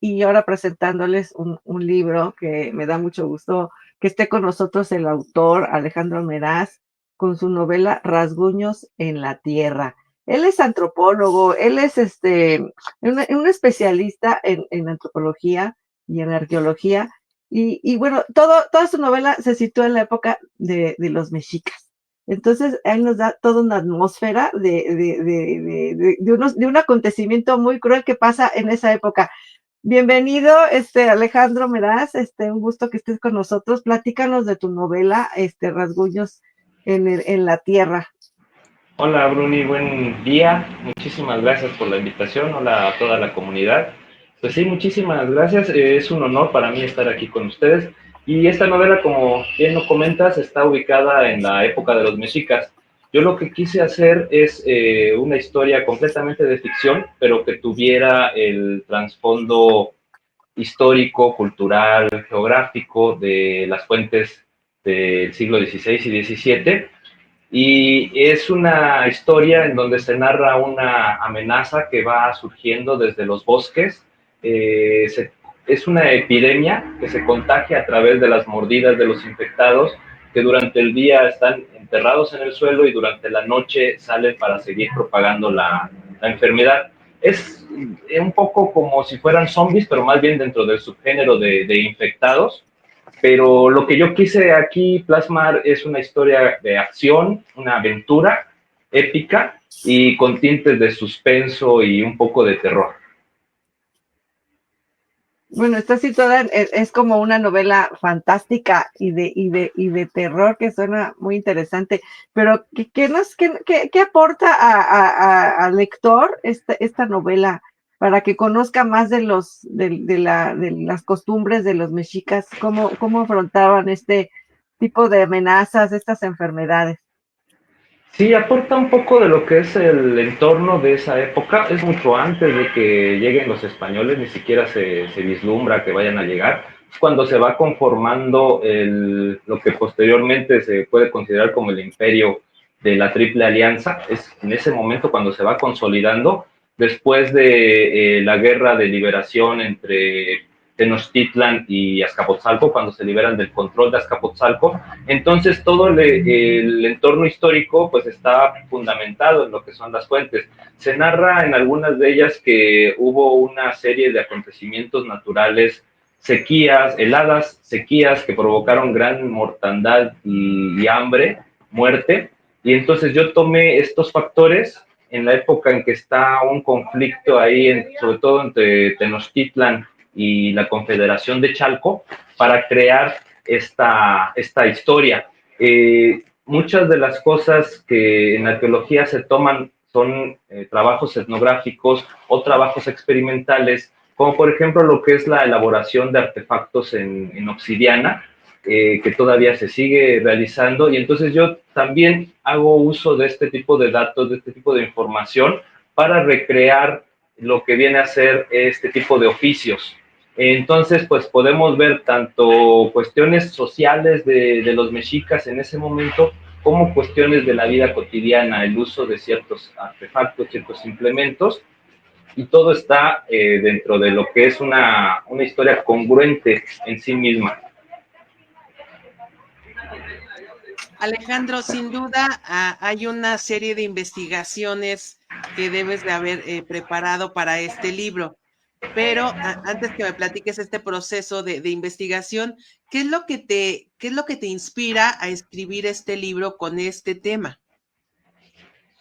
y ahora presentándoles un libro que me da mucho gusto que esté con nosotros el autor Alejandro Meraz con su novela Rasguños en la Tierra. Él es antropólogo, él es un especialista en antropología y en arqueología, y bueno, toda su novela se sitúa en la época de los mexicas. Entonces, él nos da toda una atmósfera de un acontecimiento muy cruel que pasa en esa época. Bienvenido, Alejandro Meraz, un gusto que estés con nosotros. Platícanos de tu novela, Rasguños en la Tierra. Hola Bruni, buen día. Muchísimas gracias por la invitación. Hola a toda la comunidad. Pues sí, muchísimas gracias. Es un honor para mí estar aquí con ustedes. Y esta novela, como bien lo comentas, está ubicada en la época de los mexicas. Yo lo que quise hacer es una historia completamente de ficción, pero que tuviera el trasfondo histórico, cultural, geográfico de las fuentes del siglo XVI y XVII, y es una historia en donde se narra una amenaza que va surgiendo desde los bosques. Es una epidemia que se contagia a través de las mordidas de los infectados, que durante el día están enterrados en el suelo y durante la noche salen para seguir propagando la enfermedad. Es un poco como si fueran zombies, pero más bien dentro del subgénero de infectados. Pero lo que yo quise aquí plasmar es una historia de acción, una aventura épica y con tintes de suspenso y un poco de terror. Bueno, está situada, es como una novela fantástica y de terror que suena muy interesante, pero ¿qué aporta al lector esta novela para que conozca más de las costumbres de los mexicas, cómo afrontaban este tipo de amenazas, estas enfermedades? Sí, aporta un poco de lo que es el entorno de esa época. Es mucho antes de que lleguen los españoles, ni siquiera se vislumbra que vayan a llegar. Es cuando se va conformando lo que posteriormente se puede considerar como el imperio de la Triple Alianza. Es en ese momento cuando se va consolidando, después de la guerra de liberación entre Tenochtitlan y Azcapotzalco, cuando se liberan del control de Azcapotzalco. Entonces todo el entorno histórico pues está fundamentado en lo que son las fuentes. Se narra en algunas de ellas que hubo una serie de acontecimientos naturales, sequías, heladas sequías que provocaron gran mortandad y hambre, muerte, y entonces yo tomé estos factores en la época en que está un conflicto ahí, sobre todo entre Tenochtitlan y la Confederación de Chalco, para crear esta historia. Muchas de las cosas que en arqueología se toman son trabajos etnográficos o trabajos experimentales, como por ejemplo lo que es la elaboración de artefactos en obsidiana, que todavía se sigue realizando, y entonces yo también hago uso de este tipo de datos, de este tipo de información, para recrear lo que viene a ser este tipo de oficios. Entonces, pues podemos ver tanto cuestiones sociales de los mexicas en ese momento, como cuestiones de la vida cotidiana, el uso de ciertos artefactos, ciertos implementos, y todo está dentro de lo que es una historia congruente en sí misma. Alejandro, sin duda hay una serie de investigaciones que debes de haber preparado para este libro, pero antes que me platiques este proceso de investigación, qué es lo que te inspira a escribir este libro con este tema?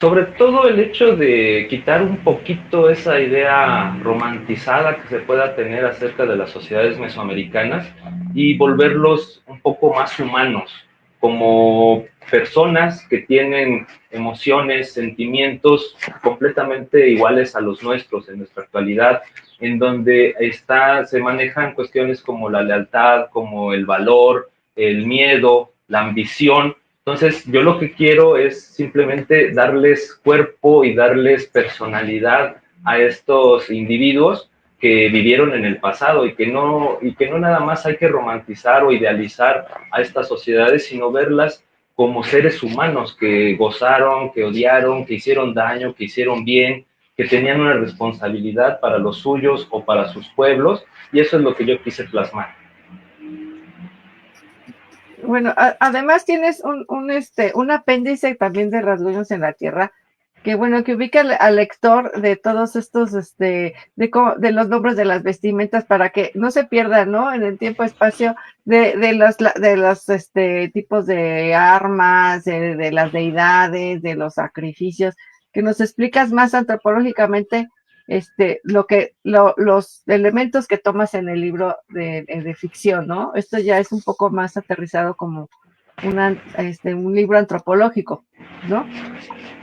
Sobre todo el hecho de quitar un poquito esa idea romantizada que se pueda tener acerca de las sociedades mesoamericanas y volverlos un poco más humanos, como personas que tienen emociones, sentimientos completamente iguales a los nuestros en nuestra actualidad, en donde se manejan cuestiones como la lealtad, como el valor, el miedo, la ambición. Entonces, yo lo que quiero es simplemente darles cuerpo y darles personalidad a estos individuos que vivieron en el pasado, y que no nada más hay que romantizar o idealizar a estas sociedades, sino verlas como seres humanos que gozaron, que odiaron, que hicieron daño, que hicieron bien, que tenían una responsabilidad para los suyos o para sus pueblos, y eso es lo que yo quise plasmar. Bueno, además tienes un apéndice también de Rasguños en la Tierra, que bueno, que ubica al lector de todos estos, de los nombres de las vestimentas para que no se pierdan, ¿no? En el tiempo-espacio de los tipos de armas, de las deidades, de los sacrificios, que nos explicas más antropológicamente los elementos que tomas en el libro de ficción, ¿no? Esto ya es un poco más aterrizado como un libro antropológico, ¿no?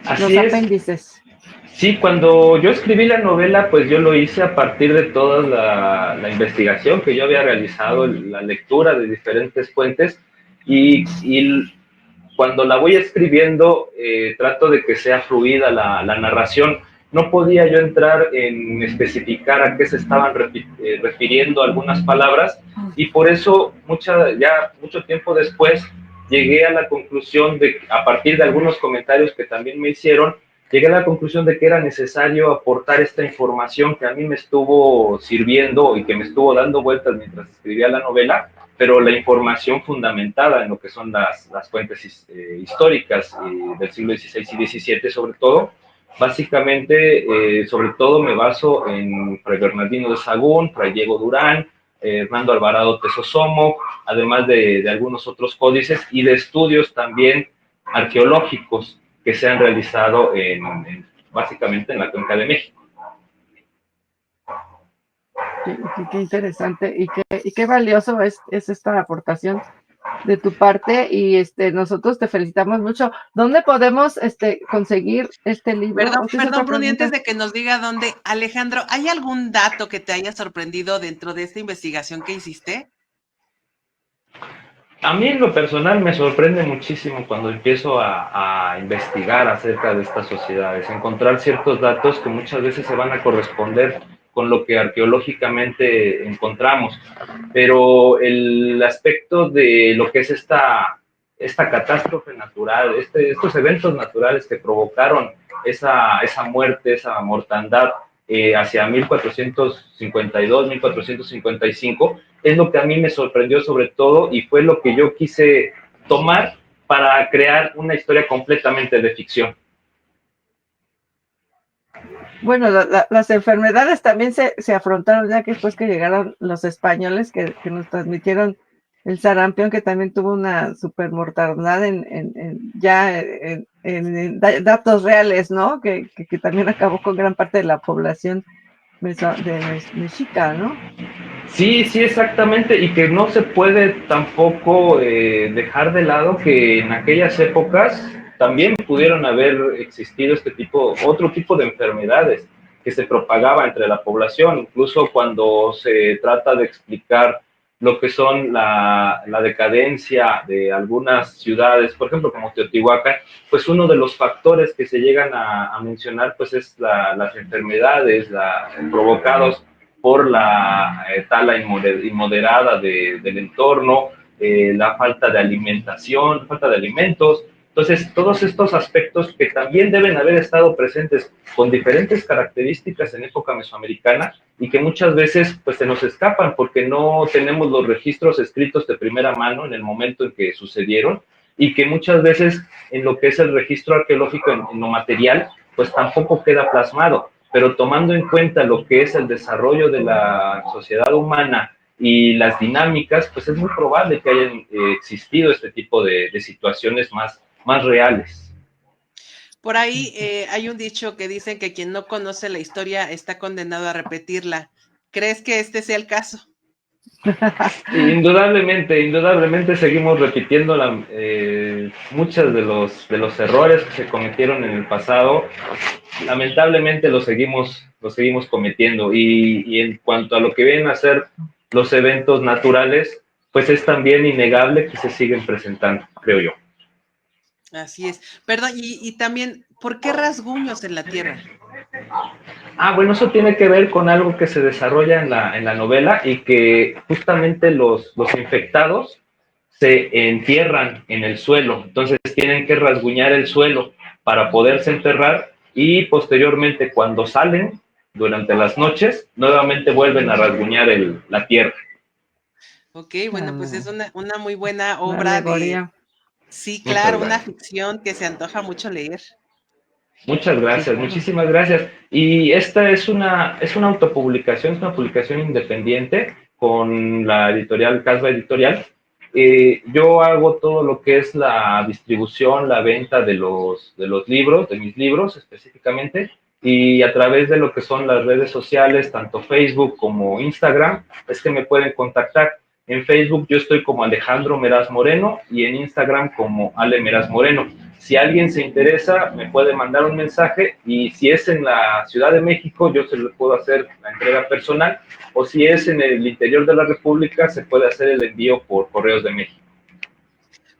Así Los es. apéndices. Sí, cuando yo escribí la novela, pues yo lo hice a partir de toda la investigación que yo había realizado, la lectura de diferentes fuentes, y cuando la voy escribiendo, trato de que sea fluida la narración. No podía yo entrar en especificar a qué se estaban refiriendo algunas palabras, y por eso ya mucho tiempo después llegué a la conclusión de, a partir de algunos comentarios que también me hicieron, llegué a la conclusión de que era necesario aportar esta información que a mí me estuvo sirviendo y que me estuvo dando vueltas mientras escribía la novela, pero la información fundamentada en lo que son las fuentes históricas del siglo XVI y XVII sobre todo. Básicamente, sobre todo me baso en Fray Bernardino de Sahagún, Fray Diego Durán, Hernando Alvarado Tesosomo, además de algunos otros códices y de estudios también arqueológicos que se han realizado básicamente en la Cuenca de México. Qué interesante y qué valioso es esta aportación de tu parte, y nosotros te felicitamos mucho. ¿Dónde podemos conseguir este libro? Perdón, Bruni, antes de que nos diga dónde, Alejandro, ¿hay algún dato que te haya sorprendido dentro de esta investigación que hiciste? A mí en lo personal me sorprende muchísimo cuando empiezo a investigar acerca de estas sociedades, encontrar ciertos datos que muchas veces se van a corresponder con lo que arqueológicamente encontramos, pero el aspecto de lo que es esta catástrofe natural, estos eventos naturales que provocaron esa muerte, esa mortandad hacia 1452, 1455, es lo que a mí me sorprendió sobre todo y fue lo que yo quise tomar para crear una historia completamente de ficción. Bueno, las enfermedades también se afrontaron ya que después que llegaron los españoles que nos transmitieron el sarampión, que también tuvo una supermortalidad en datos reales, ¿no? Que también acabó con gran parte de la población mexica, ¿no? Sí, sí, exactamente, y que no se puede tampoco dejar de lado que en aquellas épocas también pudieron haber existido otro tipo de enfermedades que se propagaba entre la población, incluso cuando se trata de explicar lo que son la decadencia de algunas ciudades, por ejemplo, como Teotihuacán, pues uno de los factores que se llegan a mencionar pues es las enfermedades provocados por la tala inmoderada del entorno, la falta de alimentación, falta de alimentos. Entonces, todos estos aspectos que también deben haber estado presentes con diferentes características en época mesoamericana y que muchas veces pues se nos escapan porque no tenemos los registros escritos de primera mano en el momento en que sucedieron y que muchas veces en lo que es el registro arqueológico en lo material pues tampoco queda plasmado, pero tomando en cuenta lo que es el desarrollo de la sociedad humana y las dinámicas, pues es muy probable que hayan existido este tipo de situaciones más reales. Por ahí hay un dicho que dicen que quien no conoce la historia está condenado a repetirla. ¿Crees que este sea el caso? Indudablemente seguimos repitiendo muchos de los errores que se cometieron en el pasado. Lamentablemente lo seguimos cometiendo y en cuanto a lo que vienen a ser los eventos naturales, pues es también innegable que se siguen presentando, creo yo. Así es. Perdón, y también, ¿por qué rasguños en la tierra? Bueno, eso tiene que ver con algo que se desarrolla en la novela y que justamente los infectados se entierran en el suelo, entonces tienen que rasguñar el suelo para poderse enterrar y posteriormente cuando salen, durante las noches, nuevamente vuelven a rasguñar la tierra. Ok, bueno, pues es una muy buena Una obra alegoría. Sí, Muchas claro, una gracias. ficción que se antoja mucho leer. Muchas Sí, gracias, claro. muchísimas gracias. Y esta es una autopublicación, es una publicación independiente con la editorial Casba Editorial. Yo hago todo lo que es la distribución, la venta de los libros, de mis libros específicamente, y a través de lo que son las redes sociales, tanto Facebook como Instagram, es que me pueden contactar. En Facebook yo estoy como Alejandro Meraz Moreno y en Instagram como Ale Meraz Moreno. Si alguien se interesa, me puede mandar un mensaje y si es en la Ciudad de México, yo se le puedo hacer la entrega personal, o si es en el interior de la República, se puede hacer el envío por Correos de México.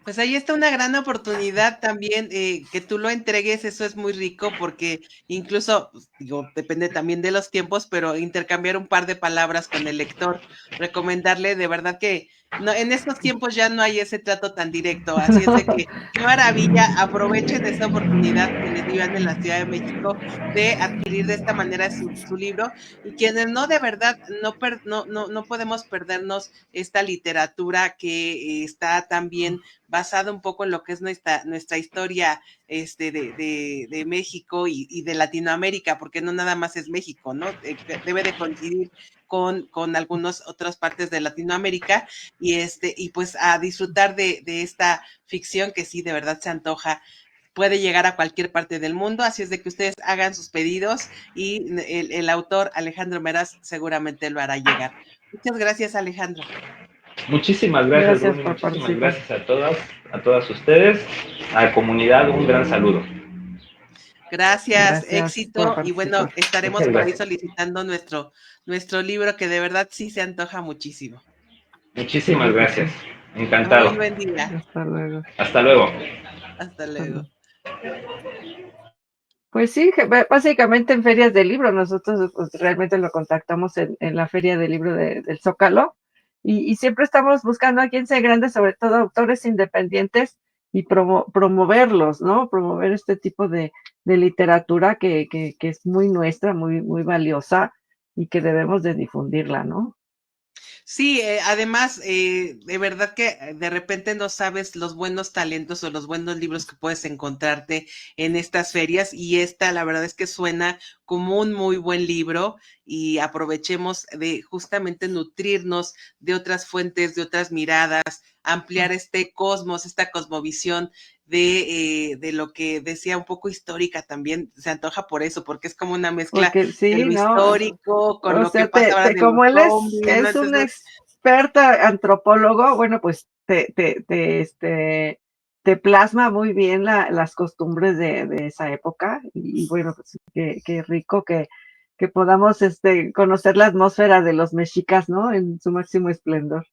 Pues ahí está una gran oportunidad también, que tú lo entregues, eso es muy rico porque incluso, pues, digo, depende también de los tiempos, pero intercambiar un par de palabras con el lector, recomendarle de verdad que no, en estos tiempos ya no hay ese trato tan directo, así es de que qué maravilla, aprovechen esta oportunidad que les vivan en la Ciudad de México de adquirir de esta manera su libro y quienes no de verdad no podemos perdernos esta literatura que está también basada un poco en lo que es nuestra historia de México y de Latinoamérica, porque no nada más es México, ¿no? Debe de coincidir con algunas otras partes de Latinoamérica y pues a disfrutar de esta ficción que sí, de verdad se antoja. Puede llegar a cualquier parte del mundo, así es de que ustedes hagan sus pedidos y el autor Alejandro Meraz seguramente lo hará llegar. Muchas gracias, Alejandro. Muchísimas gracias, Gracias Bruni, por muchísimas participar. gracias a todas ustedes, a la comunidad, un gran saludo. Gracias, Gracias por éxito y bueno, participar. estaremos Muchas por ahí gracias. solicitando nuestro libro que de verdad sí se antoja muchísimo. Muchísimas Claro que gracias. sí. Encantado. Muy buen día. Hasta luego. Hasta luego. Hasta Hasta luego. luego. Pues sí, básicamente en ferias de libro, nosotros pues, realmente lo contactamos en la feria del libro del Zócalo y siempre estamos buscando a quien sea grande, sobre todo autores independientes y promoverlos, ¿no? Promover este tipo de literatura que es muy nuestra, muy valiosa y que debemos de difundirla, ¿no? Sí, además, de verdad que de repente no sabes los buenos talentos o los buenos libros que puedes encontrarte en estas ferias y esta, la verdad es que suena como un muy buen libro y aprovechemos de justamente nutrirnos de otras fuentes, de otras miradas, ampliar este cosmos, esta cosmovisión de lo que decía un poco histórica también, se antoja por eso, porque es como una mezcla Porque de sí, lo ¿no? histórico con O lo que sea, pasa ahora de los como él zombies, ¿no? es un Entonces, experto antropólogo, bueno, pues te plasma muy bien las costumbres de esa época y bueno, pues qué rico que podamos conocer la atmósfera de los mexicas, ¿no? En su máximo esplendor.